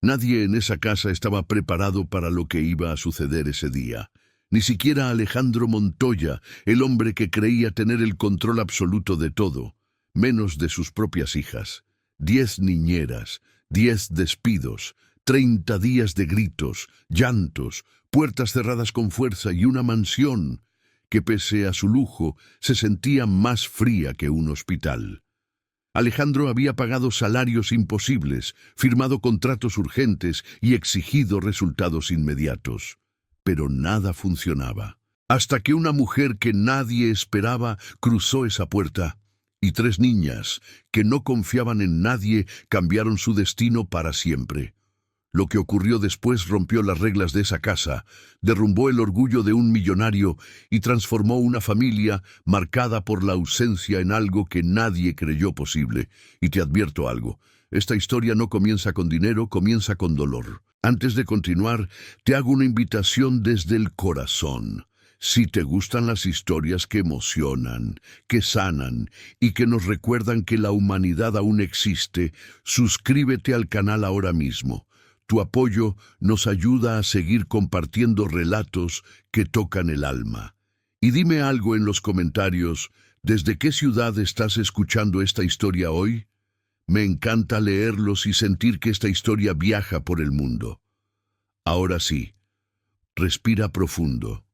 Nadie en esa casa estaba preparado para lo que iba a suceder ese día. Ni siquiera Alejandro Montoya, el hombre que creía tener el control absoluto de todo, menos de sus propias hijas. 10 niñeras, 10 despidos, 30 días de gritos, llantos, puertas cerradas con fuerza y una mansión que, pese a su lujo, se sentía más fría que un hospital. Alejandro había pagado salarios imposibles, firmado contratos urgentes y exigido resultados inmediatos. Pero nada funcionaba. Hasta que una mujer que nadie esperaba cruzó esa puerta, y 3 niñas, que no confiaban en nadie, cambiaron su destino para siempre. Lo que ocurrió después rompió las reglas de esa casa, derrumbó el orgullo de un millonario y transformó una familia marcada por la ausencia en algo que nadie creyó posible. Y te advierto algo, esta historia no comienza con dinero, comienza con dolor. Antes de continuar, te hago una invitación desde el corazón. Si te gustan las historias que emocionan, que sanan y que nos recuerdan que la humanidad aún existe, suscríbete al canal ahora mismo. Tu apoyo nos ayuda a seguir compartiendo relatos que tocan el alma. Y dime algo en los comentarios, ¿desde qué ciudad estás escuchando esta historia hoy? Me encanta leerlos y sentir que esta historia viaja por el mundo. Ahora sí, respira profundo,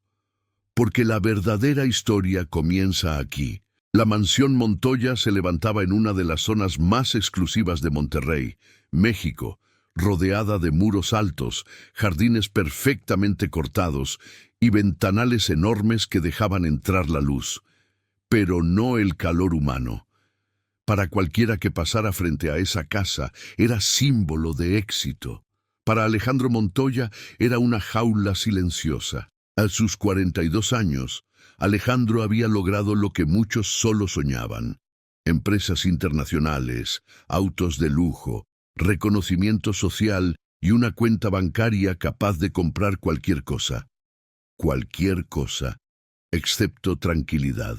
porque la verdadera historia comienza aquí. La mansión Montoya se levantaba en una de las zonas más exclusivas de Monterrey, México, rodeada de muros altos, jardines perfectamente cortados y ventanales enormes que dejaban entrar la luz, pero no el calor humano. Para cualquiera que pasara frente a esa casa, era símbolo de éxito. Para Alejandro Montoya era una jaula silenciosa. A sus 42 años, Alejandro había logrado lo que muchos solo soñaban: empresas internacionales, autos de lujo, reconocimiento social y una cuenta bancaria capaz de comprar cualquier cosa, excepto tranquilidad.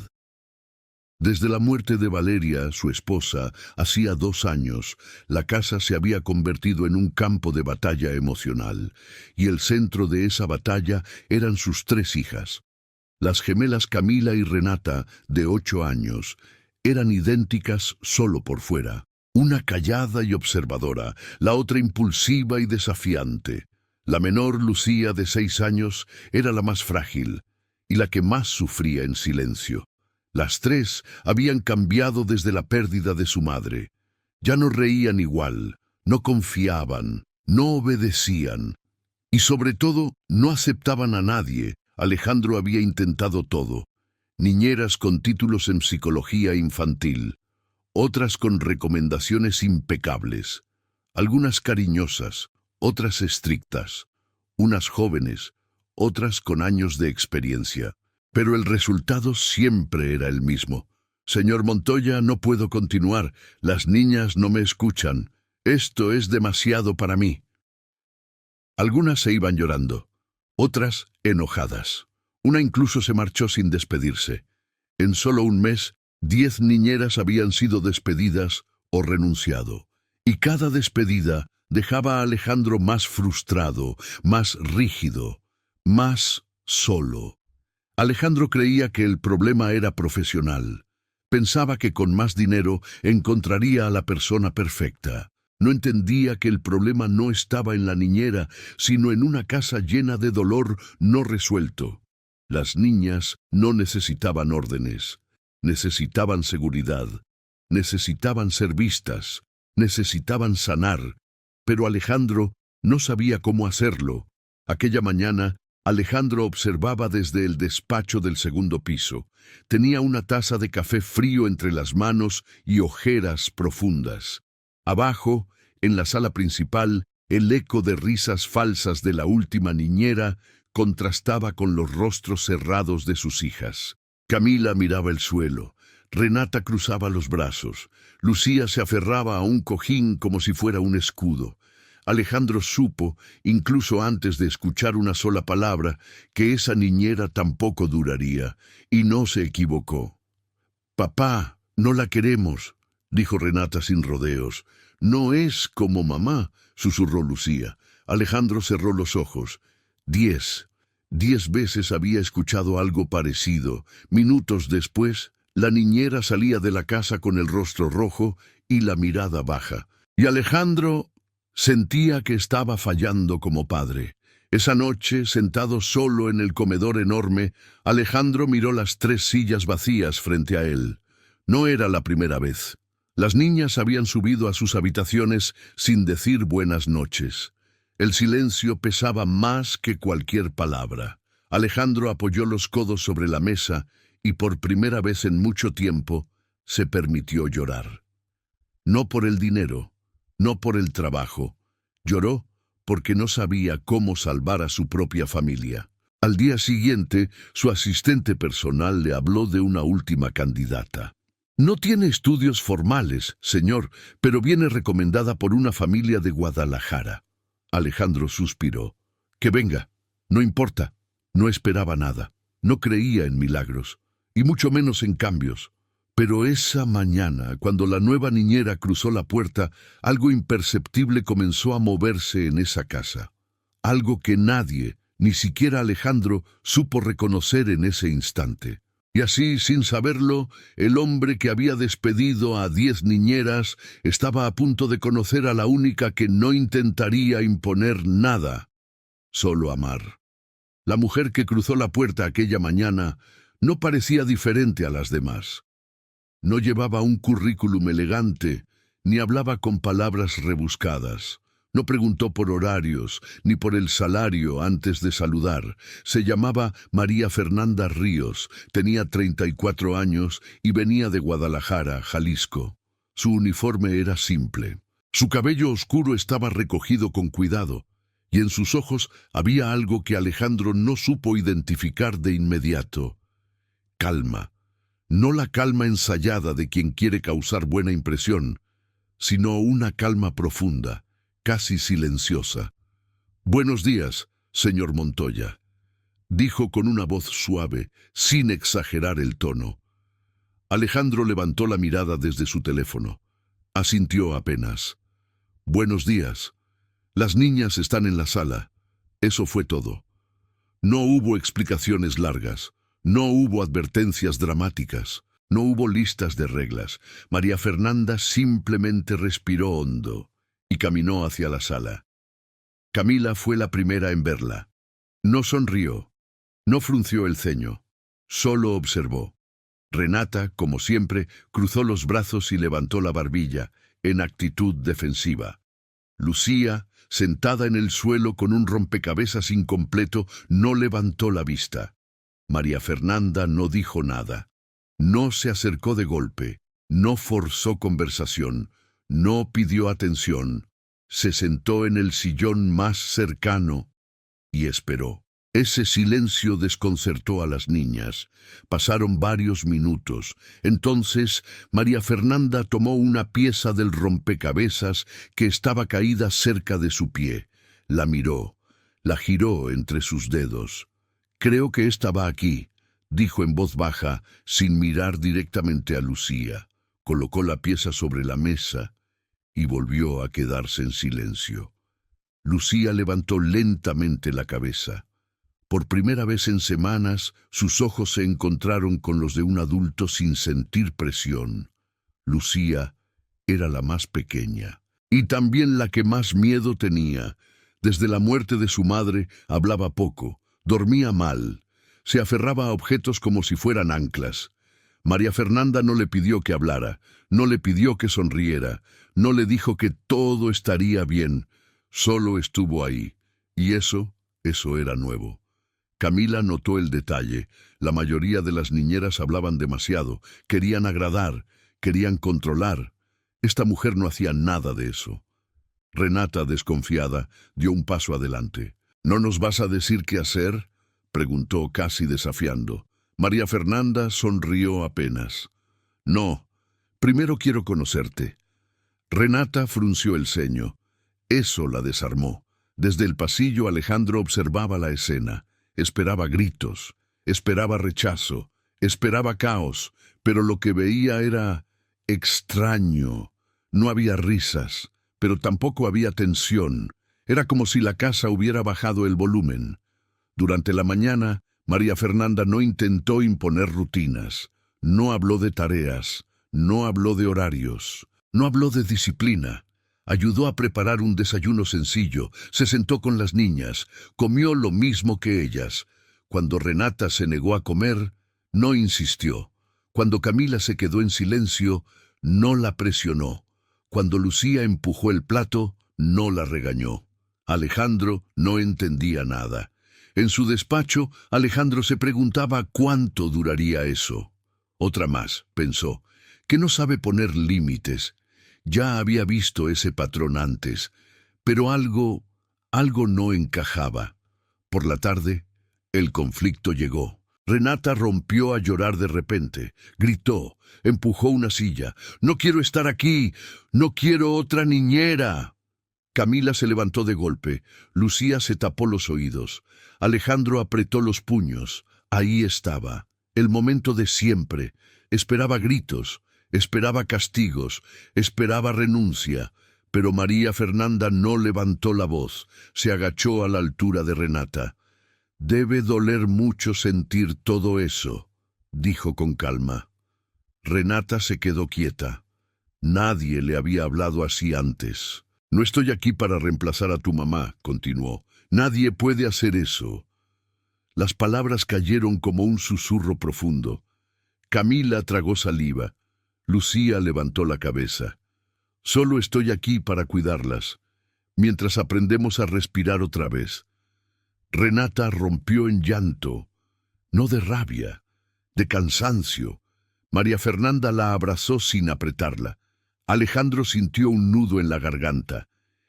Desde la muerte de Valeria, su esposa, hacía 2 años, la casa se había convertido en un campo de batalla emocional, y el centro de esa batalla eran sus 3 hijas. Las gemelas Camila y Renata, de 8 años, eran idénticas solo por fuera. Una callada y observadora, la otra impulsiva y desafiante. La menor, Lucía, de 6 años, era la más frágil y la que más sufría en silencio. Las 3 habían cambiado desde la pérdida de su madre. Ya no reían igual, no confiaban, no obedecían y sobre todo no aceptaban a nadie. Alejandro había intentado todo: niñeras con títulos en psicología infantil, otras con recomendaciones impecables, algunas cariñosas, otras estrictas, unas jóvenes, otras con años de experiencia. Pero el resultado siempre era el mismo. Señor Montoya, no puedo continuar. Las niñas no me escuchan. Esto es demasiado para mí. Algunas se iban llorando, otras enojadas. Una incluso se marchó sin despedirse. En solo un mes, 10 niñeras habían sido despedidas o renunciado. Y cada despedida dejaba a Alejandro más frustrado, más rígido, más solo. Alejandro creía que el problema era profesional. Pensaba que con más dinero encontraría a la persona perfecta. No entendía que el problema no estaba en la niñera, sino en una casa llena de dolor no resuelto. Las niñas no necesitaban órdenes, necesitaban seguridad, necesitaban ser vistas, necesitaban sanar. Pero Alejandro no sabía cómo hacerlo. Aquella mañana, Alejandro observaba desde el despacho del segundo piso. Tenía una taza de café frío entre las manos y ojeras profundas. Abajo, en la sala principal, el eco de risas falsas de la última niñera contrastaba con los rostros cerrados de sus hijas. Camila miraba el suelo. Renata cruzaba los brazos. Lucía se aferraba a un cojín como si fuera un escudo. Alejandro supo, incluso antes de escuchar una sola palabra, que esa niñera tampoco duraría, y no se equivocó. «Papá, no la queremos», dijo Renata sin rodeos. No es como mamá, susurró Lucía. Alejandro cerró los ojos. 10. 10 veces había escuchado algo parecido. Minutos después, la niñera salía de la casa con el rostro rojo y la mirada baja. Y Alejandro sentía que estaba fallando como padre. Esa noche, sentado solo en el comedor enorme, Alejandro miró las 3 sillas vacías frente a él. No era la primera vez. Las niñas habían subido a sus habitaciones sin decir buenas noches. El silencio pesaba más que cualquier palabra. Alejandro apoyó los codos sobre la mesa y por primera vez en mucho tiempo se permitió llorar. No por el dinero, no por el trabajo. Lloró porque no sabía cómo salvar a su propia familia. Al día siguiente, su asistente personal le habló de una última candidata. No tiene estudios formales, señor, pero viene recomendada por una familia de Guadalajara. Alejandro suspiró. Que venga. No importa. No esperaba nada. No creía en milagros, y mucho menos en cambios. Pero esa mañana, cuando la nueva niñera cruzó la puerta, algo imperceptible comenzó a moverse en esa casa. Algo que nadie, ni siquiera Alejandro, supo reconocer en ese instante. Y así, sin saberlo, el hombre que había despedido a 10 niñeras estaba a punto de conocer a la única que no intentaría imponer nada, solo amar. La mujer que cruzó la puerta aquella mañana no parecía diferente a las demás. No llevaba un currículum elegante, ni hablaba con palabras rebuscadas. No preguntó por horarios, ni por el salario antes de saludar. Se llamaba María Fernanda Ríos, tenía 34 años y venía de Guadalajara, Jalisco. Su uniforme era simple. Su cabello oscuro estaba recogido con cuidado, y en sus ojos había algo que Alejandro no supo identificar de inmediato. Calma. No la calma ensayada de quien quiere causar buena impresión, sino una calma profunda, casi silenciosa. «Buenos días, señor Montoya», dijo con una voz suave, sin exagerar el tono. Alejandro levantó la mirada desde su teléfono. Asintió apenas. «Buenos días. Las niñas están en la sala». Eso fue todo. No hubo explicaciones largas. No hubo advertencias dramáticas, no hubo listas de reglas. María Fernanda simplemente respiró hondo y caminó hacia la sala. Camila fue la primera en verla. No sonrió, no frunció el ceño, solo observó. Renata, como siempre, cruzó los brazos y levantó la barbilla, en actitud defensiva. Lucía, sentada en el suelo con un rompecabezas incompleto, no levantó la vista. María Fernanda no dijo nada. No se acercó de golpe, no forzó conversación, no pidió atención. Se sentó en el sillón más cercano y esperó. Ese silencio desconcertó a las niñas. Pasaron varios minutos. Entonces, María Fernanda tomó una pieza del rompecabezas que estaba caída cerca de su pie. La miró, la giró entre sus dedos. «Creo que esta va aquí», dijo en voz baja, sin mirar directamente a Lucía. Colocó la pieza sobre la mesa y volvió a quedarse en silencio. Lucía levantó lentamente la cabeza. Por primera vez en semanas, sus ojos se encontraron con los de un adulto sin sentir presión. Lucía era la más pequeña y también la que más miedo tenía. Desde la muerte de su madre hablaba poco. Dormía mal, se aferraba a objetos como si fueran anclas. María Fernanda no le pidió que hablara, no le pidió que sonriera, no le dijo que todo estaría bien, solo estuvo ahí, y eso era nuevo. Camila notó el detalle. La mayoría de las niñeras hablaban demasiado, querían agradar, querían controlar. Esta mujer no hacía nada de eso. Renata, desconfiada, dio un paso adelante. «¿No nos vas a decir qué hacer?», preguntó casi desafiando. María Fernanda sonrió apenas. «No, primero quiero conocerte». Renata frunció el ceño. Eso la desarmó. Desde el pasillo Alejandro observaba la escena. Esperaba gritos, esperaba rechazo, esperaba caos, pero lo que veía era extraño. No había risas, pero tampoco había tensión. Era como si la casa hubiera bajado el volumen. Durante la mañana, María Fernanda no intentó imponer rutinas, no habló de tareas, no habló de horarios, no habló de disciplina. Ayudó a preparar un desayuno sencillo, se sentó con las niñas, comió lo mismo que ellas. Cuando Renata se negó a comer, no insistió. Cuando Camila se quedó en silencio, no la presionó. Cuando Lucía empujó el plato, no la regañó. Alejandro no entendía nada. En su despacho, Alejandro se preguntaba cuánto duraría eso. Otra más, pensó, que no sabe poner límites. Ya había visto ese patrón antes, pero algo no encajaba. Por la tarde, el conflicto llegó. Renata rompió a llorar de repente, gritó, empujó una silla. «¡No quiero estar aquí! ¡No quiero otra niñera!». Camila se levantó de golpe. Lucía se tapó los oídos. Alejandro apretó los puños. Ahí estaba, el momento de siempre. Esperaba gritos, esperaba castigos, esperaba renuncia. Pero María Fernanda no levantó la voz. Se agachó a la altura de Renata. «Debe doler mucho sentir todo eso», dijo con calma. Renata se quedó quieta. Nadie le había hablado así antes. «No estoy aquí para reemplazar a tu mamá», continuó. «Nadie puede hacer eso». Las palabras cayeron como un susurro profundo. Camila tragó saliva. Lucía levantó la cabeza. «Solo estoy aquí para cuidarlas, mientras aprendemos a respirar otra vez». Renata rompió en llanto, no de rabia, de cansancio. María Fernanda la abrazó sin apretarla. Alejandro sintió un nudo en la garganta.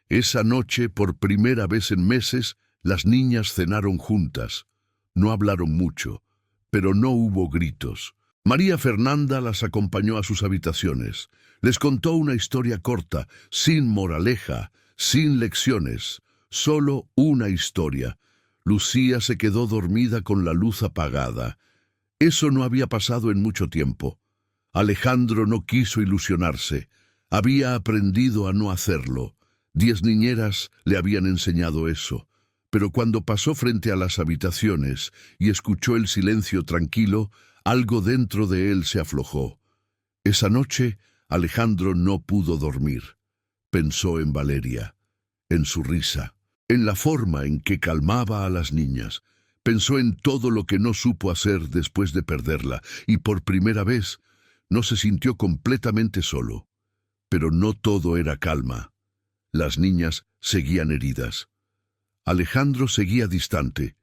Esa noche, por primera vez en meses, las niñas cenaron juntas. No hablaron mucho, pero no hubo gritos. María Fernanda las acompañó a sus habitaciones. Les contó una historia corta, sin moraleja, sin lecciones, solo una historia. Lucía se quedó dormida con la luz apagada. Eso no había pasado en mucho tiempo. Alejandro no quiso ilusionarse. Había aprendido a no hacerlo. 10 niñeras le habían enseñado eso. Pero cuando pasó frente a las habitaciones y escuchó el silencio tranquilo, algo dentro de él se aflojó. Esa noche, Alejandro no pudo dormir. Pensó en Valeria, en su risa, en la forma en que calmaba a las niñas. Pensó en todo lo que no supo hacer después de perderla, y por primera vez no se sintió completamente solo. Pero no todo era calma. Las niñas seguían heridas. Alejandro seguía distante,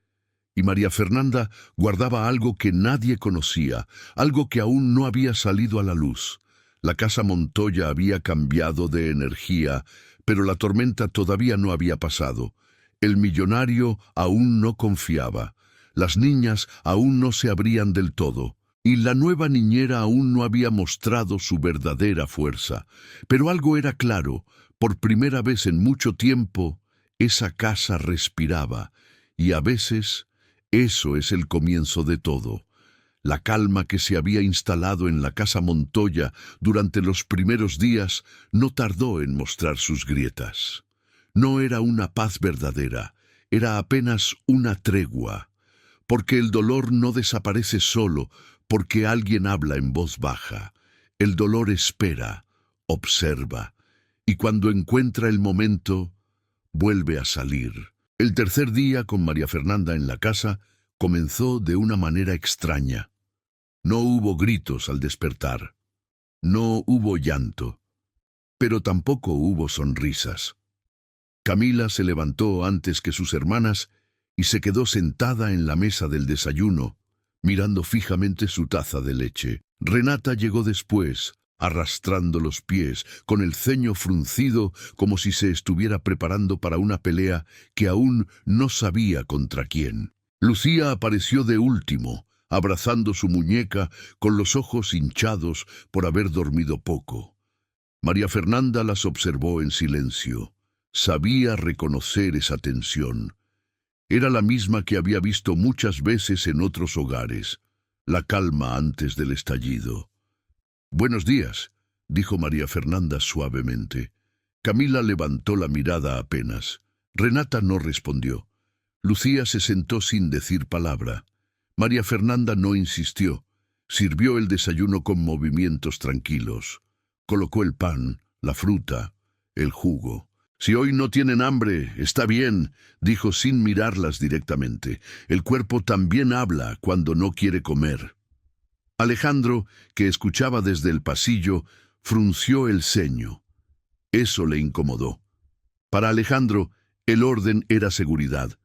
y María Fernanda guardaba algo que nadie conocía, algo que aún no había salido a la luz. La casa Montoya había cambiado de energía, pero la tormenta todavía no había pasado. El millonario aún no confiaba. Las niñas aún no se abrían del todo. Y la nueva niñera aún no había mostrado su verdadera fuerza. Pero algo era claro. Por primera vez en mucho tiempo, esa casa respiraba. Y a veces, eso es el comienzo de todo. La calma que se había instalado en la casa Montoya durante los primeros días no tardó en mostrar sus grietas. No era una paz verdadera, era apenas una tregua. Porque el dolor no desaparece solo porque alguien habla en voz baja. El dolor espera, observa, y cuando encuentra el momento, vuelve a salir. El tercer día con María Fernanda en la casa comenzó de una manera extraña. No hubo gritos al despertar. No hubo llanto. Pero tampoco hubo sonrisas. Camila se levantó antes que sus hermanas y se quedó sentada en la mesa del desayuno, mirando fijamente su taza de leche. Renata llegó después, arrastrando los pies, con el ceño fruncido como si se estuviera preparando para una pelea que aún no sabía contra quién. Lucía apareció de último, abrazando su muñeca con los ojos hinchados por haber dormido poco. María Fernanda las observó en silencio. Sabía reconocer esa tensión. Era la misma que había visto muchas veces en otros hogares, la calma antes del estallido. «Buenos días», dijo María Fernanda suavemente. Camila levantó la mirada apenas. Renata no respondió. Lucía se sentó sin decir palabra. María Fernanda no insistió. Sirvió el desayuno con movimientos tranquilos. Colocó el pan, la fruta, el jugo. «Si hoy no tienen hambre, está bien», dijo sin mirarlas directamente. «El cuerpo también habla cuando no quiere comer». Alejandro, que escuchaba desde el pasillo, frunció el ceño. Eso le incomodó. Para Alejandro, el orden era seguridad.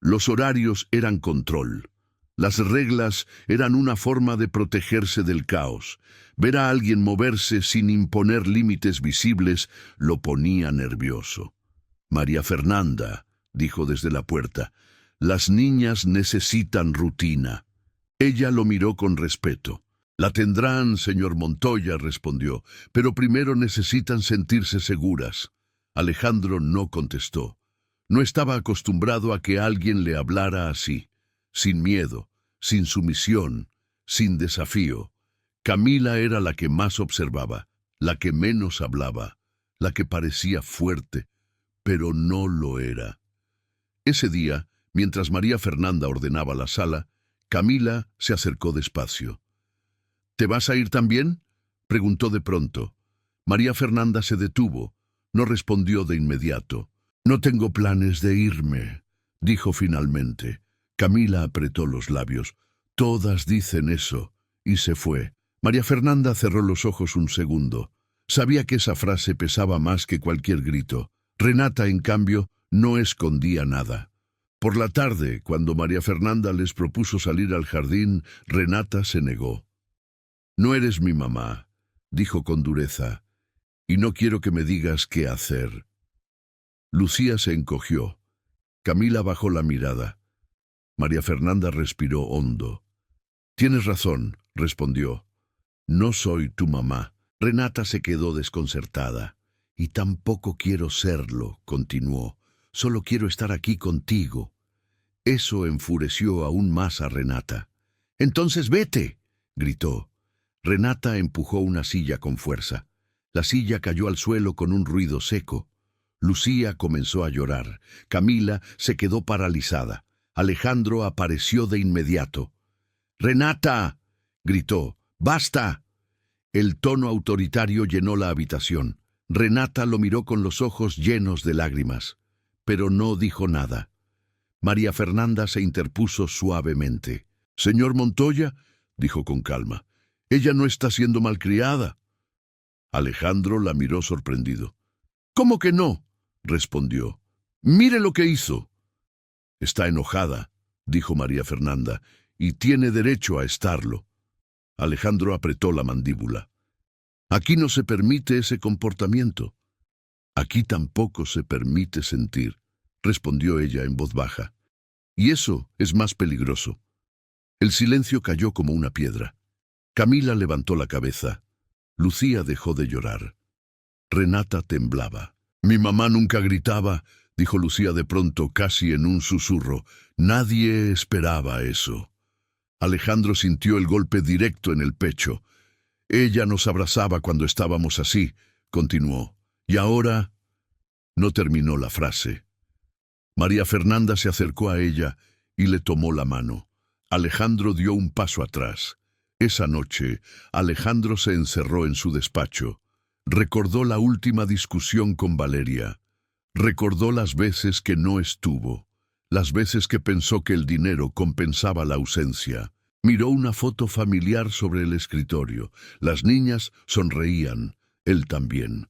Los horarios eran control. Las reglas eran una forma de protegerse del caos. Ver a alguien moverse sin imponer límites visibles lo ponía nervioso. «María Fernanda», dijo desde la puerta, «las niñas necesitan rutina». Ella lo miró con respeto. «La tendrán, señor Montoya», respondió, «pero primero necesitan sentirse seguras». Alejandro no contestó. No estaba acostumbrado a que alguien le hablara así, sin miedo, sin sumisión, sin desafío. Camila era la que más observaba, la que menos hablaba, la que parecía fuerte, pero no lo era. Ese día, mientras María Fernanda ordenaba la sala, Camila se acercó despacio. «¿Te vas a ir también?», preguntó de pronto. María Fernanda se detuvo. No respondió de inmediato. «No tengo planes de irme», dijo finalmente. Camila apretó los labios. «Todas dicen eso», y se fue. María Fernanda cerró los ojos un segundo. Sabía que esa frase pesaba más que cualquier grito. Renata, en cambio, no escondía nada. Por la tarde, cuando María Fernanda les propuso salir al jardín, Renata se negó. «No eres mi mamá», dijo con dureza, «y no quiero que me digas qué hacer». Lucía se encogió. Camila bajó la mirada. María Fernanda respiró hondo. «Tienes razón», respondió. «No soy tu mamá». Renata se quedó desconcertada. «Y tampoco quiero serlo», continuó. «Solo quiero estar aquí contigo». Eso enfureció aún más a Renata. «Entonces vete», gritó. Renata empujó una silla con fuerza. La silla cayó al suelo con un ruido seco. Lucía comenzó a llorar. Camila se quedó paralizada. Alejandro apareció de inmediato. «¡Renata!», gritó. «¡Basta!». El tono autoritario llenó la habitación. Renata lo miró con los ojos llenos de lágrimas, pero no dijo nada. María Fernanda se interpuso suavemente. «Señor Montoya», dijo con calma, «ella no está siendo malcriada». Alejandro la miró sorprendido. «¿Cómo que no?», respondió. «Mire lo que hizo». «Está enojada», dijo María Fernanda, «y tiene derecho a estarlo». Alejandro apretó la mandíbula. «Aquí no se permite ese comportamiento». «Aquí tampoco se permite sentir», respondió ella en voz baja. «Y eso es más peligroso». El silencio cayó como una piedra. Camila levantó la cabeza. Lucía dejó de llorar. Renata temblaba. «Mi mamá nunca gritaba», dijo Lucía de pronto, casi en un susurro. «Nadie esperaba eso». Alejandro sintió el golpe directo en el pecho. «Ella nos abrazaba cuando estábamos así», continuó. «Y ahora…». No terminó la frase. María Fernanda se acercó a ella y le tomó la mano. Alejandro dio un paso atrás. Esa noche, Alejandro se encerró en su despacho. Recordó la última discusión con Valeria. Recordó las veces que no estuvo, las veces que pensó que el dinero compensaba la ausencia. Miró una foto familiar sobre el escritorio. Las niñas sonreían, él también.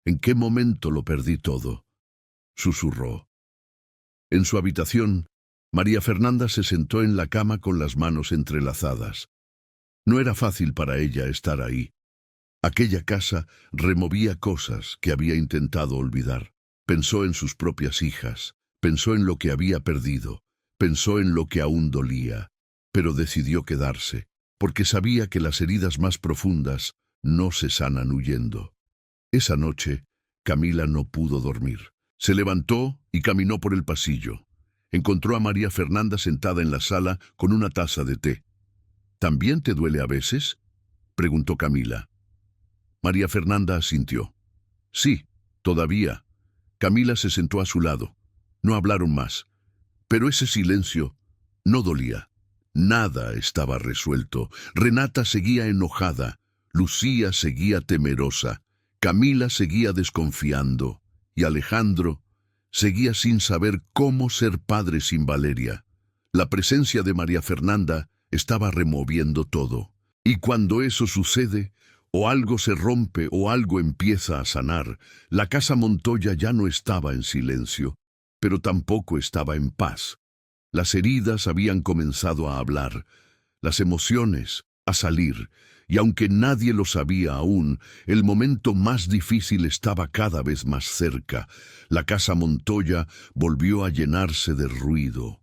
«¿En qué momento lo perdí todo?», susurró. En su habitación, María Fernanda se sentó en la cama con las manos entrelazadas. No era fácil para ella estar ahí. Aquella casa removía cosas que había intentado olvidar. Pensó en sus propias hijas, pensó en lo que había perdido, pensó en lo que aún dolía, pero decidió quedarse, porque sabía que las heridas más profundas no se sanan huyendo. Esa noche, Camila no pudo dormir. Se levantó y caminó por el pasillo. Encontró a María Fernanda sentada en la sala con una taza de té. «¿También te duele a veces?», preguntó Camila. María Fernanda asintió. «Sí», Todavía. Camila se sentó a su lado. No hablaron más. Pero ese silencio no dolía. Nada estaba resuelto. Renata seguía enojada. Lucía seguía temerosa. Camila seguía desconfiando. Y Alejandro seguía sin saber cómo ser padre sin Valeria. La presencia de María Fernanda estaba removiendo todo. Y cuando eso sucede, o algo se rompe o algo empieza a sanar, la casa Montoya ya no estaba en silencio, pero tampoco estaba en paz. Las heridas habían comenzado a hablar, las emociones a salir, y aunque nadie lo sabía aún, el momento más difícil estaba cada vez más cerca. La casa Montoya volvió a llenarse de ruido.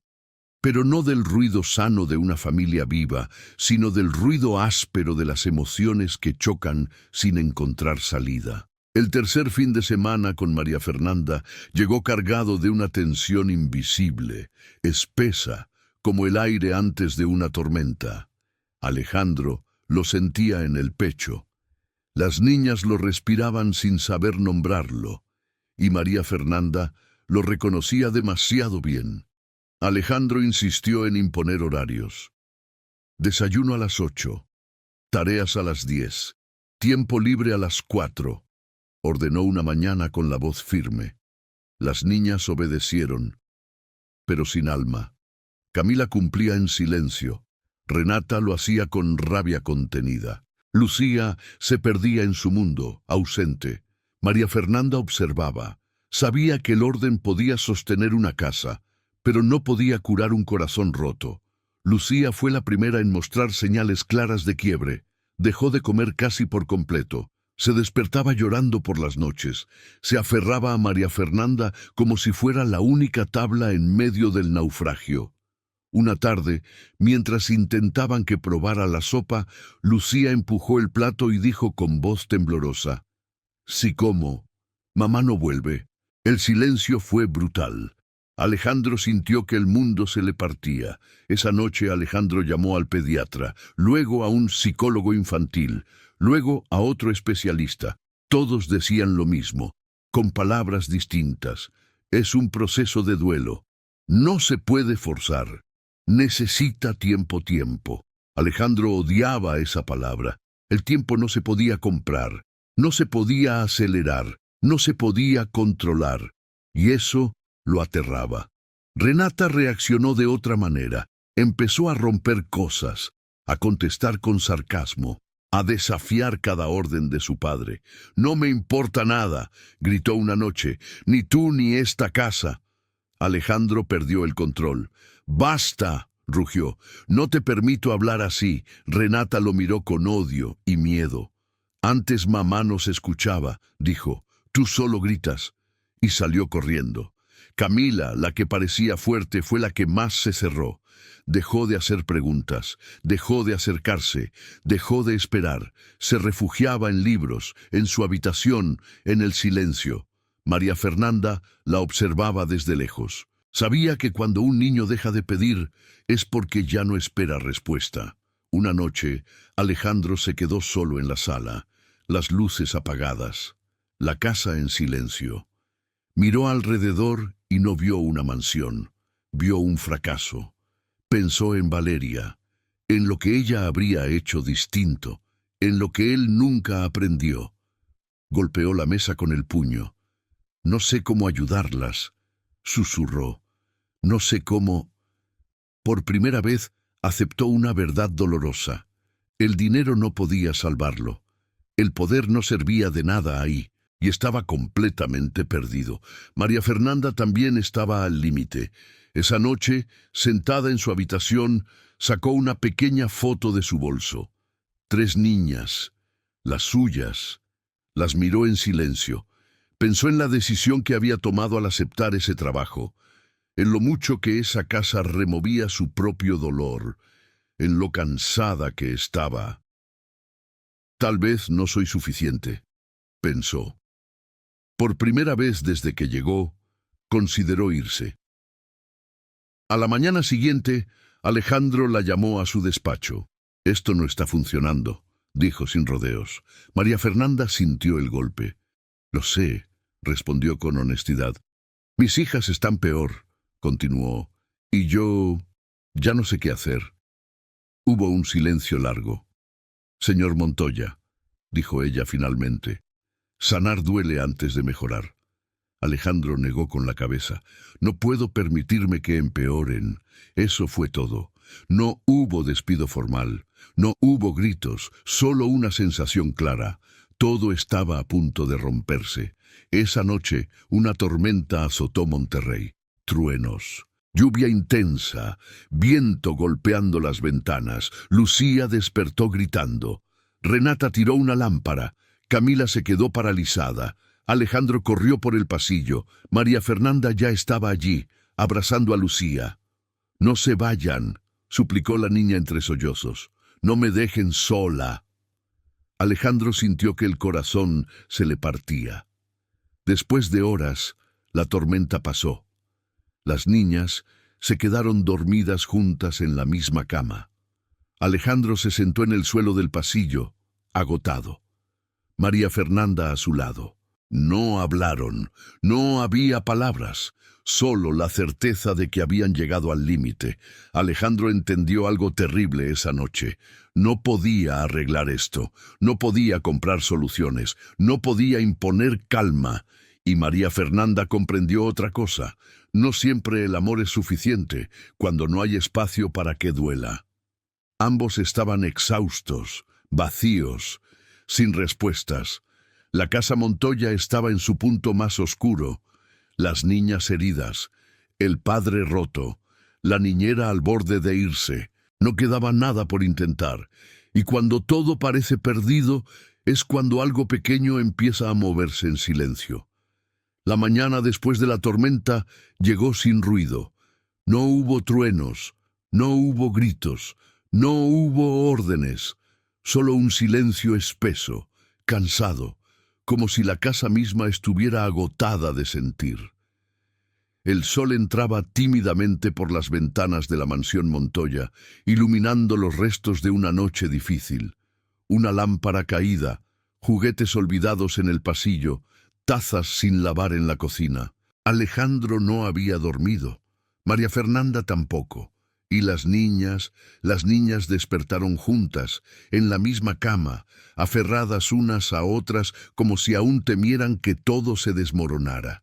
Pero no del ruido sano de una familia viva, sino del ruido áspero de las emociones que chocan sin encontrar salida. El tercer fin de semana con María Fernanda llegó cargado de una tensión invisible, espesa, como el aire antes de una tormenta. Alejandro lo sentía en el pecho. Las niñas lo respiraban sin saber nombrarlo, y María Fernanda lo reconocía demasiado bien. Alejandro insistió en imponer horarios. Desayuno a las 8, tareas a las 10, tiempo libre a las 4, ordenó una mañana con la voz firme. Las niñas obedecieron, pero sin alma. Camila cumplía en silencio. Renata lo hacía con rabia contenida. Lucía se perdía en su mundo, ausente. María Fernanda observaba. Sabía que el orden podía sostener una casa, pero no podía curar un corazón roto. Lucía fue la primera en mostrar señales claras de quiebre. Dejó de comer casi por completo. Se despertaba llorando por las noches. Se aferraba a María Fernanda como si fuera la única tabla en medio del naufragio. Una tarde, mientras intentaban que probara la sopa, Lucía empujó el plato y dijo con voz temblorosa: «Si como, mamá no vuelve». El silencio fue brutal. Alejandro sintió que el mundo se le partía. Esa noche Alejandro llamó al pediatra, luego a un psicólogo infantil, luego a otro especialista. Todos decían lo mismo, con palabras distintas. Es un proceso de duelo. No se puede forzar. Necesita tiempo. Alejandro odiaba esa palabra. El tiempo no se podía comprar, no se podía acelerar, no se podía controlar. Y eso lo aterraba. Renata reaccionó de otra manera. Empezó a romper cosas, a contestar con sarcasmo, a desafiar cada orden de su padre. «No me importa nada», gritó una noche, «ni tú ni esta casa». Alejandro perdió el control. «¡Basta!», rugió. «No te permito hablar así». Renata lo miró con odio y miedo. «Antes mamá nos escuchaba», dijo. «Tú solo gritas». Y salió corriendo. Camila, la que parecía fuerte, fue la que más se cerró. Dejó de hacer preguntas, dejó de acercarse, dejó de esperar. Se refugiaba en libros, en su habitación, en el silencio. María Fernanda la observaba desde lejos. Sabía que cuando un niño deja de pedir es porque ya no espera respuesta. Una noche, Alejandro se quedó solo en la sala, las luces apagadas, la casa en silencio. Miró alrededor y no vio una mansión, vio un fracaso. Pensó en Valeria, en lo que ella habría hecho distinto, en lo que él nunca aprendió. Golpeó la mesa con el puño. «No sé cómo ayudarlas», susurró. «No sé cómo». Por primera vez aceptó una verdad dolorosa. El dinero no podía salvarlo. El poder no servía de nada ahí. Y estaba completamente perdido. María Fernanda también estaba al límite. Esa noche, sentada en su habitación, sacó una pequeña foto de su bolso. 3 niñas, las suyas. Las miró en silencio. Pensó en la decisión que había tomado al aceptar ese trabajo, en lo mucho que esa casa removía su propio dolor, en lo cansada que estaba. «Tal vez no soy suficiente», pensó. Por primera vez desde que llegó, consideró irse. A la mañana siguiente, Alejandro la llamó a su despacho. «Esto no está funcionando», dijo sin rodeos. María Fernanda sintió el golpe. «Lo sé», respondió con honestidad. Mis hijas están peor, continuó, y yo ya no sé qué hacer. Hubo un silencio largo. Señor Montoya, dijo ella finalmente, sanar duele antes de mejorar. Alejandro negó con la cabeza. No puedo permitirme que empeoren. Eso fue todo. No hubo despido formal. No hubo gritos, solo una sensación clara. Todo estaba a punto de romperse. Esa noche, una tormenta azotó Monterrey. Truenos. Lluvia intensa, viento golpeando las ventanas. Lucía despertó gritando. Renata tiró una lámpara. Camila se quedó paralizada. Alejandro corrió por el pasillo. María Fernanda ya estaba allí, abrazando a Lucía. «No se vayan», suplicó la niña entre sollozos. «No me dejen sola». Alejandro sintió que el corazón se le partía. Después de horas, la tormenta pasó. Las niñas se quedaron dormidas juntas en la misma cama. Alejandro se sentó en el suelo del pasillo, agotado. María Fernanda a su lado. No hablaron, no había palabras, solo la certeza de que habían llegado al límite. Alejandro entendió algo terrible esa noche. No podía arreglar esto, no podía comprar soluciones, no podía imponer calma. Y María Fernanda comprendió otra cosa. No siempre el amor es suficiente cuando no hay espacio para que duela. Ambos estaban exhaustos, vacíos, sin respuestas. La casa Montoya estaba en su punto más oscuro. Las niñas heridas, el padre roto, la niñera al borde de irse. No quedaba nada por intentar. Y cuando todo parece perdido, es cuando algo pequeño empieza a moverse en silencio. La mañana después de la tormenta llegó sin ruido. No hubo truenos, no hubo gritos, no hubo órdenes. Solo un silencio espeso, cansado, como si la casa misma estuviera agotada de sentir. El sol entraba tímidamente por las ventanas de la mansión Montoya, iluminando los restos de una noche difícil. Una lámpara caída, juguetes olvidados en el pasillo, tazas sin lavar en la cocina. Alejandro no había dormido, María Fernanda tampoco, y las niñas despertaron juntas, en la misma cama, aferradas unas a otras como si aún temieran que todo se desmoronara.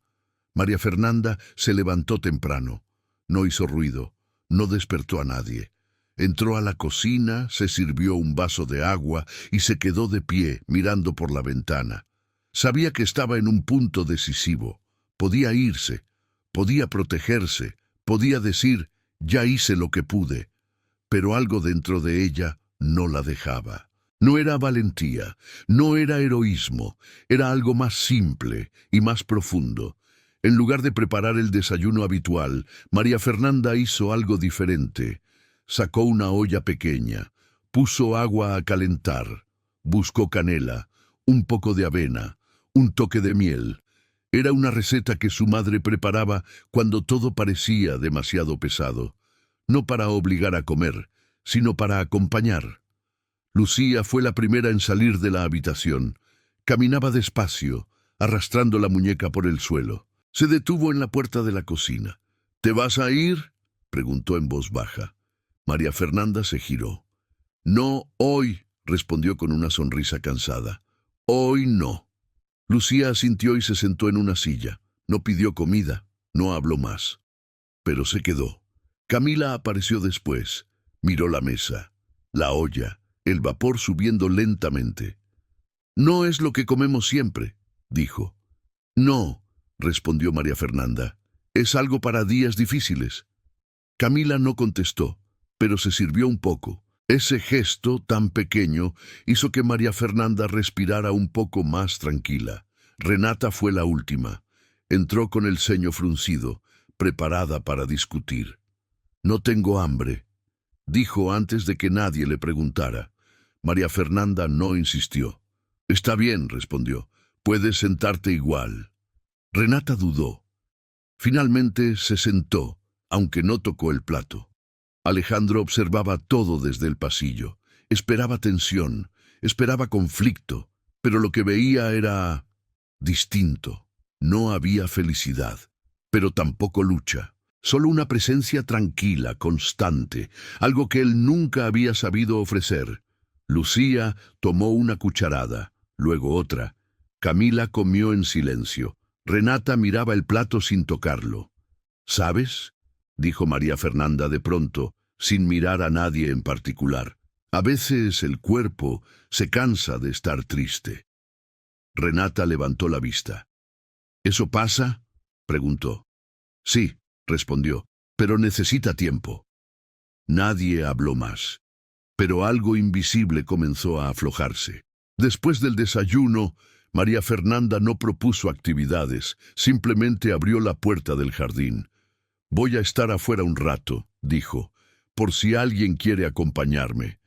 María Fernanda se levantó temprano, no hizo ruido, no despertó a nadie. Entró a la cocina, se sirvió un vaso de agua y se quedó de pie mirando por la ventana. Sabía que estaba en un punto decisivo. Podía irse, podía protegerse, podía decir, ya hice lo que pude, pero algo dentro de ella no la dejaba. No era valentía, no era heroísmo, era algo más simple y más profundo. En lugar de preparar el desayuno habitual, María Fernanda hizo algo diferente. Sacó una olla pequeña, puso agua a calentar, buscó canela, un poco de avena, un toque de miel. Era una receta que su madre preparaba cuando todo parecía demasiado pesado, no para obligar a comer, sino para acompañar. Lucía fue la primera en salir de la habitación. Caminaba despacio, arrastrando la muñeca por el suelo. Se detuvo en la puerta de la cocina. «¿Te vas a ir?», preguntó en voz baja. María Fernanda se giró. «No, hoy», respondió con una sonrisa cansada. «Hoy no». Lucía asintió y se sentó en una silla. No pidió comida, no habló más. Pero se quedó. Camila apareció después. Miró la mesa, la olla, el vapor subiendo lentamente. «No es lo que comemos siempre», dijo. «No», respondió María Fernanda. «Es algo para días difíciles». Camila no contestó, pero se sirvió un poco. Ese gesto tan pequeño hizo que María Fernanda respirara un poco más tranquila. Renata fue la última. Entró con el ceño fruncido, preparada para discutir. «No tengo hambre», dijo antes de que nadie le preguntara. María Fernanda no insistió. «Está bien», respondió. «Puedes sentarte igual». Renata dudó. Finalmente se sentó, aunque no tocó el plato. Alejandro observaba todo desde el pasillo. Esperaba tensión, esperaba conflicto, pero lo que veía era distinto. No había felicidad, pero tampoco lucha. Solo una presencia tranquila, constante, algo que él nunca había sabido ofrecer. Lucía tomó una cucharada, luego otra. Camila comió en silencio. Renata miraba el plato sin tocarlo. ¿Sabes?, dijo María Fernanda de pronto, sin mirar a nadie en particular. A veces el cuerpo se cansa de estar triste. Renata levantó la vista. ¿Eso pasa?, preguntó. Sí, respondió, pero necesita tiempo. Nadie habló más, pero algo invisible comenzó a aflojarse. Después del desayuno, María Fernanda no propuso actividades, simplemente abrió la puerta del jardín. «Voy a estar afuera un rato», dijo, «por si alguien quiere acompañarme».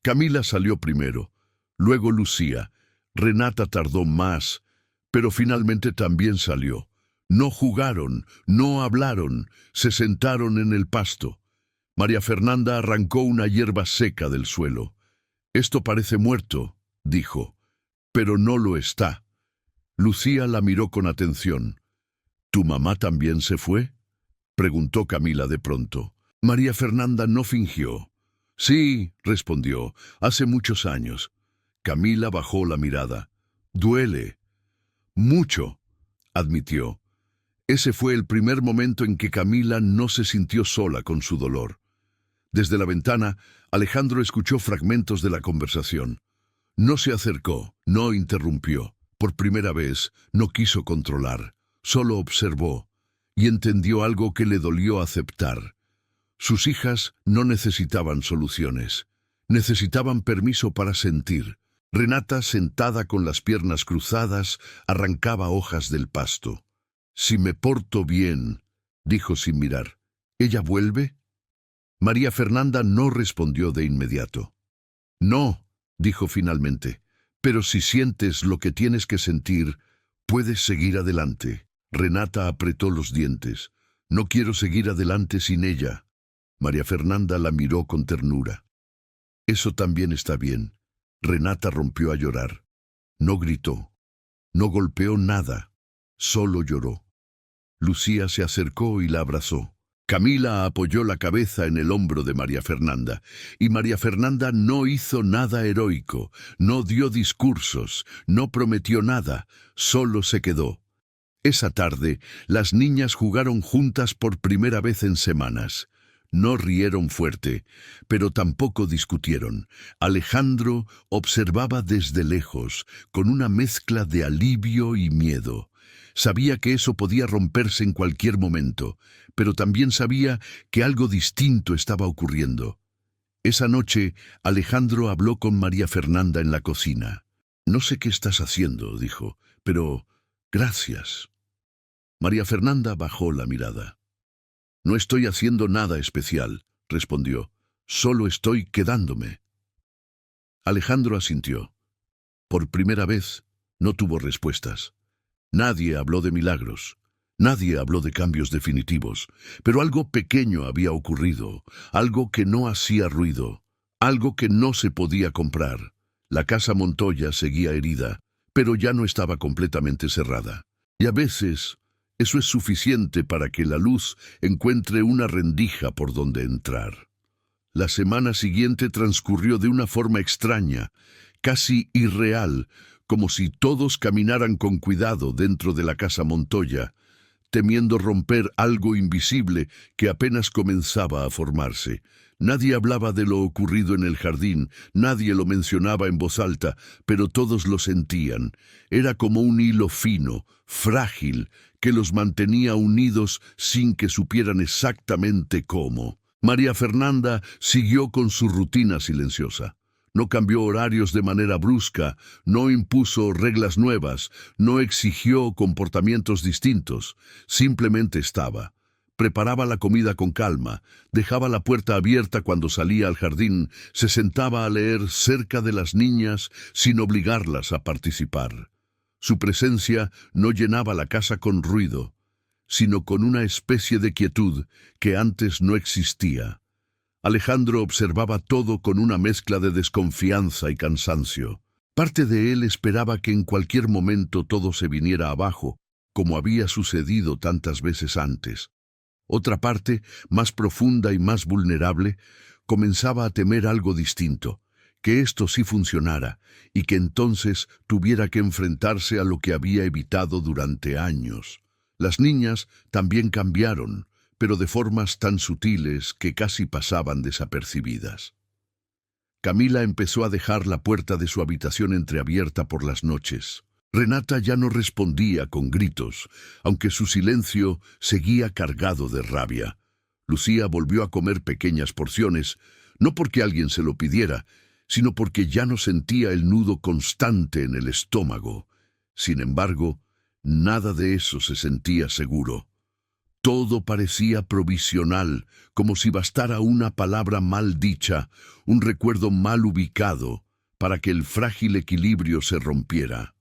Camila salió primero, luego Lucía. Renata tardó más, pero finalmente también salió. No jugaron, no hablaron, se sentaron en el pasto. María Fernanda arrancó una hierba seca del suelo. «Esto parece muerto», dijo, «pero no lo está». Lucía la miró con atención. «¿Tu mamá también se fue?», preguntó Camila de pronto. María Fernanda no fingió. «Sí», respondió, «hace muchos años». Camila bajó la mirada. «Duele». «Mucho», admitió. Ese fue el primer momento en que Camila no se sintió sola con su dolor. Desde la ventana, Alejandro escuchó fragmentos de la conversación. No se acercó, no interrumpió. Por primera vez, no quiso controlar. Solo observó y entendió algo que le dolió aceptar. Sus hijas no necesitaban soluciones. Necesitaban permiso para sentir. Renata, sentada con las piernas cruzadas, arrancaba hojas del pasto. «Si me porto bien», dijo sin mirar. «¿Ella vuelve?». María Fernanda no respondió de inmediato. «No», dijo finalmente, «pero si sientes lo que tienes que sentir, puedes seguir adelante». Renata apretó los dientes. «No quiero seguir adelante sin ella». María Fernanda la miró con ternura. «Eso también está bien». Renata rompió a llorar. No gritó, no golpeó nada, solo lloró. Lucía se acercó y la abrazó. Camila apoyó la cabeza en el hombro de María Fernanda, y María Fernanda no hizo nada heroico, no dio discursos, no prometió nada, solo se quedó. Esa tarde, las niñas jugaron juntas por primera vez en semanas. No rieron fuerte, pero tampoco discutieron. Alejandro observaba desde lejos, con una mezcla de alivio y miedo. Sabía que eso podía romperse en cualquier momento, pero también sabía que algo distinto estaba ocurriendo. Esa noche, Alejandro habló con María Fernanda en la cocina. «No sé qué estás haciendo», dijo, «pero gracias». María Fernanda bajó la mirada. «No estoy haciendo nada especial», respondió. «Solo estoy quedándome». Alejandro asintió. Por primera vez, no tuvo respuestas. Nadie habló de milagros. Nadie habló de cambios definitivos. Pero algo pequeño había ocurrido. Algo que no hacía ruido. Algo que no se podía comprar. La casa Montoya seguía herida, pero ya no estaba completamente cerrada. Y a veces eso es suficiente para que la luz encuentre una rendija por donde entrar. La semana siguiente transcurrió de una forma extraña, casi irreal, como si todos caminaran con cuidado dentro de la casa Montoya, temiendo romper algo invisible que apenas comenzaba a formarse. Nadie hablaba de lo ocurrido en el jardín, nadie lo mencionaba en voz alta, pero todos lo sentían. Era como un hilo fino, frágil, que los mantenía unidos sin que supieran exactamente cómo. María Fernanda siguió con su rutina silenciosa. No cambió horarios de manera brusca, no impuso reglas nuevas, no exigió comportamientos distintos, simplemente estaba. Preparaba la comida con calma, dejaba la puerta abierta cuando salía al jardín, se sentaba a leer cerca de las niñas sin obligarlas a participar. Su presencia no llenaba la casa con ruido, sino con una especie de quietud que antes no existía. Alejandro observaba todo con una mezcla de desconfianza y cansancio. Parte de él esperaba que en cualquier momento todo se viniera abajo, como había sucedido tantas veces antes. Otra parte, más profunda y más vulnerable, comenzaba a temer algo distinto, que esto sí funcionara, y que entonces tuviera que enfrentarse a lo que había evitado durante años. Las niñas también cambiaron, pero de formas tan sutiles que casi pasaban desapercibidas. Camila empezó a dejar la puerta de su habitación entreabierta por las noches. Renata ya no respondía con gritos, aunque su silencio seguía cargado de rabia. Lucía volvió a comer pequeñas porciones, no porque alguien se lo pidiera, sino porque ya no sentía el nudo constante en el estómago. Sin embargo, nada de eso se sentía seguro. Todo parecía provisional, como si bastara una palabra mal dicha, un recuerdo mal ubicado, para que el frágil equilibrio se rompiera.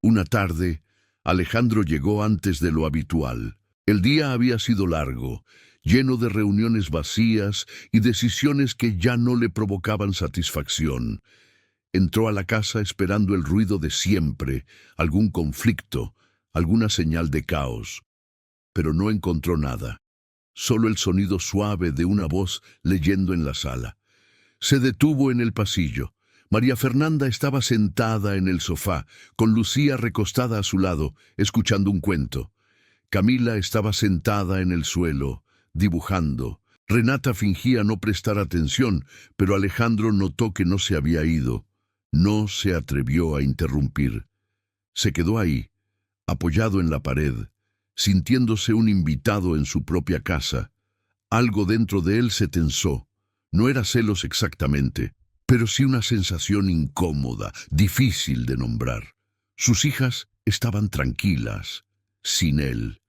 Una tarde, Alejandro llegó antes de lo habitual. El día había sido largo, lleno de reuniones vacías y decisiones que ya no le provocaban satisfacción. Entró a la casa esperando el ruido de siempre, algún conflicto, alguna señal de caos. Pero no encontró nada, solo el sonido suave de una voz leyendo en la sala. Se detuvo en el pasillo. María Fernanda estaba sentada en el sofá, con Lucía recostada a su lado, escuchando un cuento. Camila estaba sentada en el suelo, dibujando. Renata fingía no prestar atención, pero Alejandro notó que no se había ido. No se atrevió a interrumpir. Se quedó ahí, apoyado en la pared, sintiéndose un invitado en su propia casa. Algo dentro de él se tensó. No era celos exactamente, pero sí una sensación incómoda, difícil de nombrar. Sus hijas estaban tranquilas, sin él.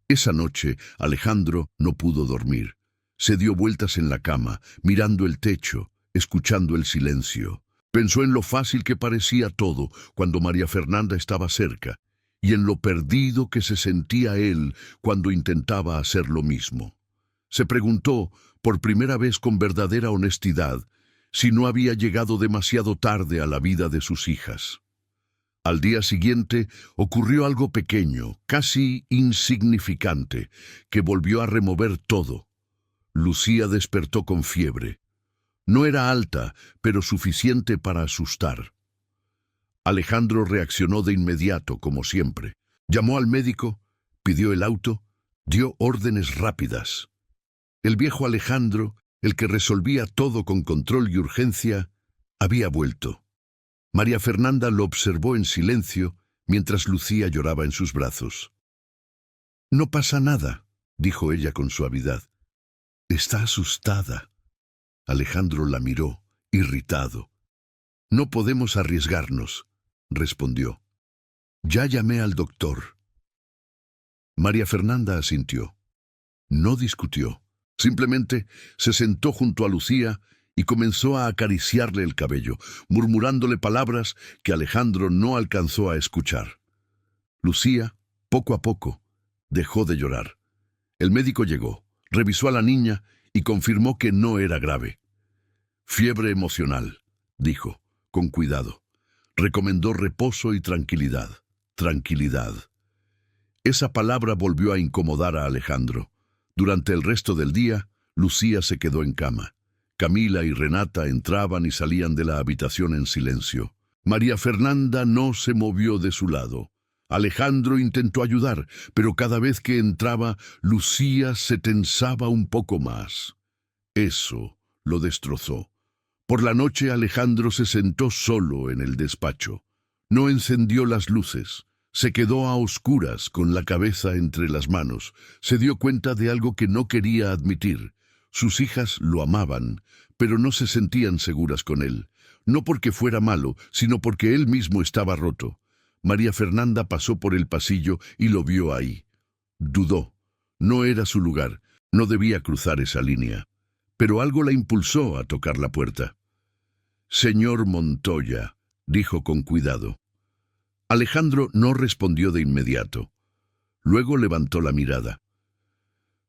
Esa noche, Alejandro no pudo dormir. Se dio vueltas en la cama, mirando el techo, escuchando el silencio. Pensó en lo fácil que parecía todo cuando María Fernanda estaba cerca, y en lo perdido que se sentía él cuando intentaba hacer lo mismo. Se preguntó, por primera vez con verdadera honestidad, si no había llegado demasiado tarde a la vida de sus hijas. Al día siguiente ocurrió algo pequeño, casi insignificante, que volvió a remover todo. Lucía despertó con fiebre. No era alta, pero suficiente para asustar. Alejandro reaccionó de inmediato, como siempre. Llamó al médico, pidió el auto, dio órdenes rápidas. El viejo Alejandro, el que resolvía todo con control y urgencia, había vuelto. María Fernanda lo observó en silencio mientras Lucía lloraba en sus brazos. «No pasa nada», dijo ella con suavidad. «Está asustada». Alejandro la miró, irritado. «No podemos arriesgarnos», respondió. «Ya llamé al doctor». María Fernanda asintió. No discutió. Simplemente se sentó junto a Lucía y comenzó a acariciarle el cabello, murmurándole palabras que Alejandro no alcanzó a escuchar. Lucía, poco a poco, dejó de llorar. El médico llegó, revisó a la niña y confirmó que no era grave. «Fiebre emocional», dijo, con cuidado. Recomendó reposo y tranquilidad. Tranquilidad. Esa palabra volvió a incomodar a Alejandro. Durante el resto del día, Lucía se quedó en cama. Camila y Renata entraban y salían de la habitación en silencio. María Fernanda no se movió de su lado. Alejandro intentó ayudar, pero cada vez que entraba, Lucía se tensaba un poco más. Eso lo destrozó. Por la noche Alejandro se sentó solo en el despacho. No encendió las luces. Se quedó a oscuras con la cabeza entre las manos. Se dio cuenta de algo que no quería admitir. Sus hijas lo amaban, pero no se sentían seguras con él. No porque fuera malo, sino porque él mismo estaba roto. María Fernanda pasó por el pasillo y lo vio ahí. Dudó. No era su lugar. No debía cruzar esa línea. Pero algo la impulsó a tocar la puerta. «Señor Montoya», dijo con cuidado. Alejandro no respondió de inmediato. Luego levantó la mirada.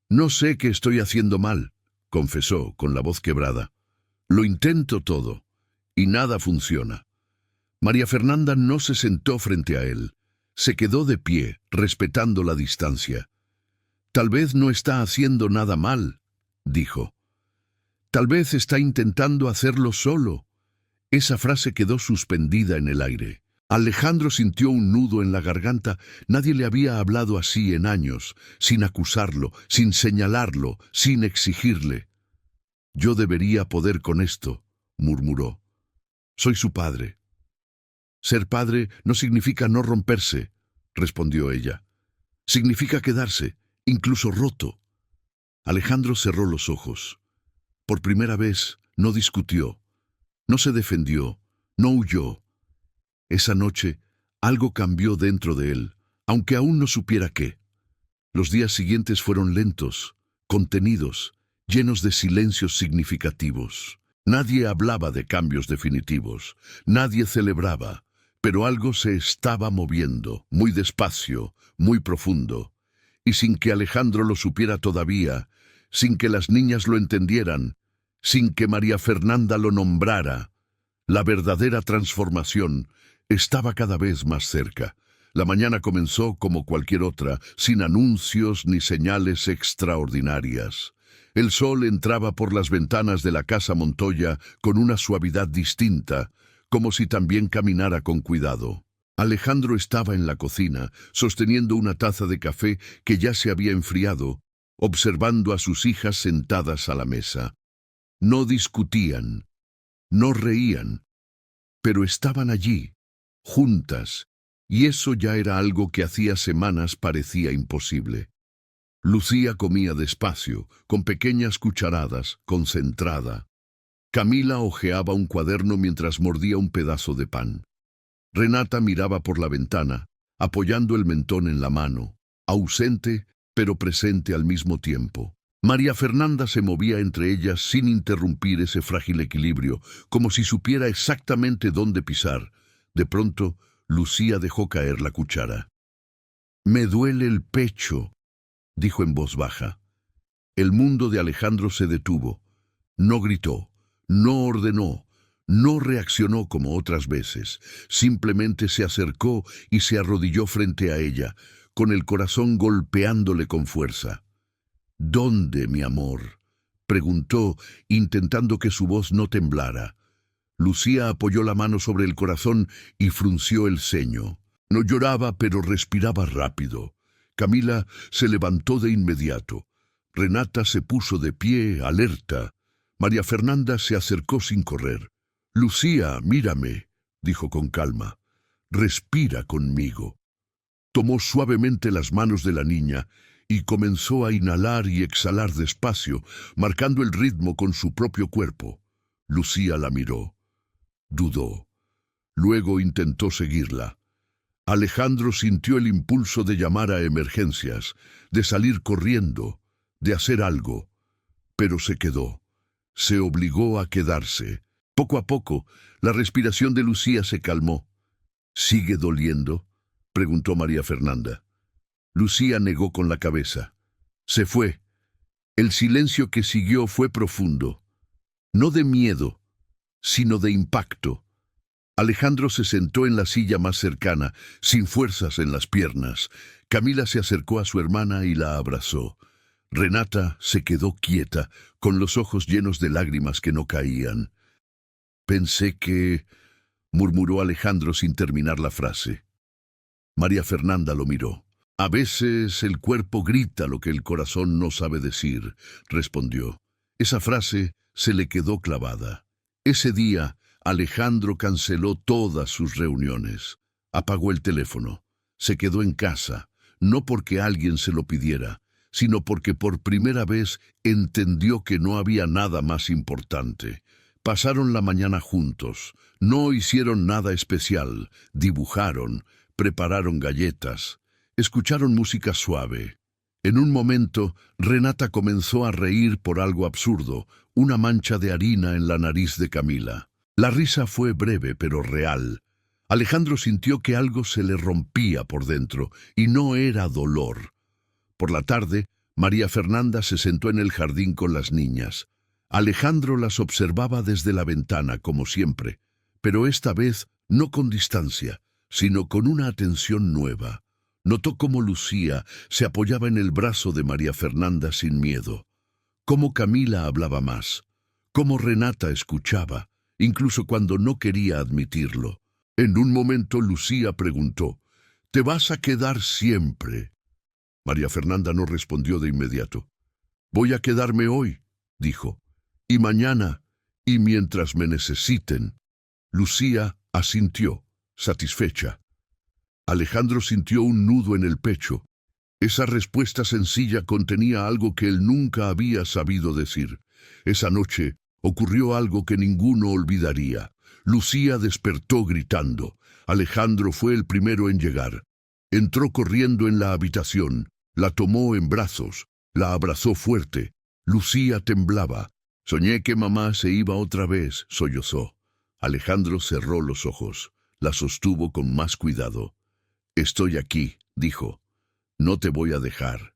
«No sé qué estoy haciendo mal», confesó con la voz quebrada. «Lo intento todo, y nada funciona». María Fernanda no se sentó frente a él. Se quedó de pie, respetando la distancia. «Tal vez no está haciendo nada mal», dijo. «Tal vez está intentando hacerlo solo». Esa frase quedó suspendida en el aire. Alejandro sintió un nudo en la garganta. Nadie le había hablado así en años, sin acusarlo, sin señalarlo, sin exigirle. «Yo debería poder con esto», murmuró. «Soy su padre». «Ser padre no significa no romperse», respondió ella. «Significa quedarse, incluso roto». Alejandro cerró los ojos. Por primera vez no discutió, no se defendió, no huyó. Esa noche algo cambió dentro de él, aunque aún no supiera qué. Los días siguientes fueron lentos, contenidos, llenos de silencios significativos. Nadie hablaba de cambios definitivos, nadie celebraba, pero algo se estaba moviendo, muy despacio, muy profundo. Y sin que Alejandro lo supiera todavía, sin que las niñas lo entendieran, sin que María Fernanda lo nombrara, la verdadera transformación estaba cada vez más cerca. La mañana comenzó como cualquier otra, sin anuncios ni señales extraordinarias. El sol entraba por las ventanas de la casa Montoya con una suavidad distinta, como si también caminara con cuidado. Alejandro estaba en la cocina, sosteniendo una taza de café que ya se había enfriado, observando a sus hijas sentadas a la mesa. No discutían, no reían, pero estaban allí, juntas, y eso ya era algo que hacía semanas parecía imposible. Lucía comía despacio, con pequeñas cucharadas, concentrada. Camila hojeaba un cuaderno mientras mordía un pedazo de pan. Renata miraba por la ventana, apoyando el mentón en la mano, ausente, pero presente al mismo tiempo. María Fernanda se movía entre ellas sin interrumpir ese frágil equilibrio, como si supiera exactamente dónde pisar. De pronto, Lucía dejó caer la cuchara. «Me duele el pecho», dijo en voz baja. El mundo de Alejandro se detuvo. No gritó, no ordenó, no reaccionó como otras veces. Simplemente se acercó y se arrodilló frente a ella, con el corazón golpeándole con fuerza. «¿Dónde, mi amor?», preguntó, intentando que su voz no temblara. Lucía apoyó la mano sobre el corazón y frunció el ceño. No lloraba, pero respiraba rápido. Camila se levantó de inmediato. Renata se puso de pie, alerta. María Fernanda se acercó sin correr. «Lucía, mírame», dijo con calma. «Respira conmigo». Tomó suavemente las manos de la niña y comenzó a inhalar y exhalar despacio, marcando el ritmo con su propio cuerpo. Lucía la miró. Dudó. Luego intentó seguirla. Alejandro sintió el impulso de llamar a emergencias, de salir corriendo, de hacer algo, pero se quedó. Se obligó a quedarse. Poco a poco, la respiración de Lucía se calmó. «¿Sigue doliendo?», preguntó María Fernanda. Lucía negó con la cabeza. Se fue. El silencio que siguió fue profundo. No de miedo, sino de impacto. Alejandro se sentó en la silla más cercana, sin fuerzas en las piernas. Camila se acercó a su hermana y la abrazó. Renata se quedó quieta, con los ojos llenos de lágrimas que no caían. «Pensé que...», murmuró Alejandro sin terminar la frase. María Fernanda lo miró. «A veces el cuerpo grita lo que el corazón no sabe decir», respondió. Esa frase se le quedó clavada. Ese día, Alejandro canceló todas sus reuniones. Apagó el teléfono. Se quedó en casa, no porque alguien se lo pidiera, sino porque por primera vez entendió que no había nada más importante. Pasaron la mañana juntos. No hicieron nada especial. Dibujaron, prepararon galletas, escucharon música suave. En un momento, Renata comenzó a reír por algo absurdo, una mancha de harina en la nariz de Camila. La risa fue breve pero real. Alejandro sintió que algo se le rompía por dentro, y no era dolor. Por la tarde, María Fernanda se sentó en el jardín con las niñas. Alejandro las observaba desde la ventana, como siempre, pero esta vez no con distancia, sino con una atención nueva. Notó cómo Lucía se apoyaba en el brazo de María Fernanda sin miedo, cómo Camila hablaba más, cómo Renata escuchaba, incluso cuando no quería admitirlo. En un momento Lucía preguntó: «¿Te vas a quedar siempre?». María Fernanda no respondió de inmediato. «Voy a quedarme hoy», dijo, «y mañana, y mientras me necesiten». Lucía asintió, satisfecha. Alejandro sintió un nudo en el pecho. Esa respuesta sencilla contenía algo que él nunca había sabido decir. Esa noche ocurrió algo que ninguno olvidaría. Lucía despertó gritando. Alejandro fue el primero en llegar. Entró corriendo en la habitación, la tomó en brazos, la abrazó fuerte. Lucía temblaba. «Soñé que mamá se iba otra vez», sollozó. Alejandro cerró los ojos, la sostuvo con más cuidado. «Estoy aquí», dijo. «No te voy a dejar».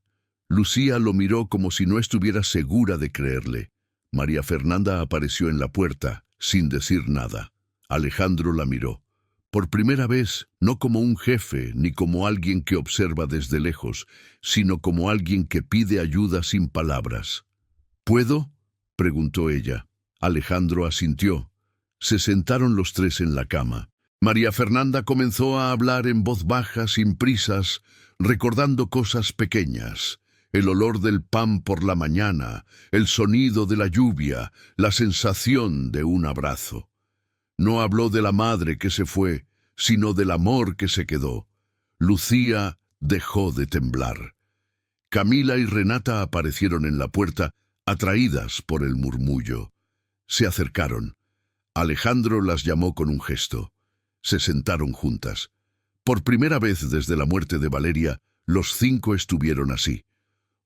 Lucía lo miró como si no estuviera segura de creerle. María Fernanda apareció en la puerta, sin decir nada. Alejandro la miró. Por primera vez, no como un jefe ni como alguien que observa desde lejos, sino como alguien que pide ayuda sin palabras. «¿Puedo?», preguntó ella. Alejandro asintió. Se sentaron los tres en la cama. María Fernanda comenzó a hablar en voz baja, sin prisas, recordando cosas pequeñas: el olor del pan por la mañana, el sonido de la lluvia, la sensación de un abrazo. No habló de la madre que se fue, sino del amor que se quedó. Lucía dejó de temblar. Camila y Renata aparecieron en la puerta, atraídas por el murmullo. Se acercaron. Alejandro las llamó con un gesto. Se sentaron juntas. Por primera vez desde la muerte de Valeria, los cinco estuvieron así,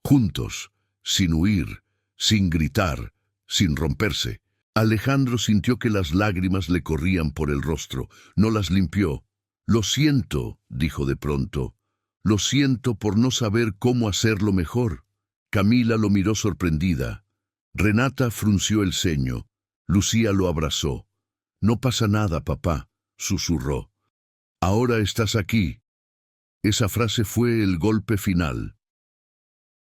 juntos, sin huir, sin gritar, sin romperse. Alejandro sintió que las lágrimas le corrían por el rostro. No las limpió. «Lo siento», dijo de pronto. «Lo siento por no saber cómo hacerlo mejor». Camila lo miró sorprendida. Renata frunció el ceño. Lucía lo abrazó. «No pasa nada, papá», susurró. «Ahora estás aquí». Esa frase fue el golpe final.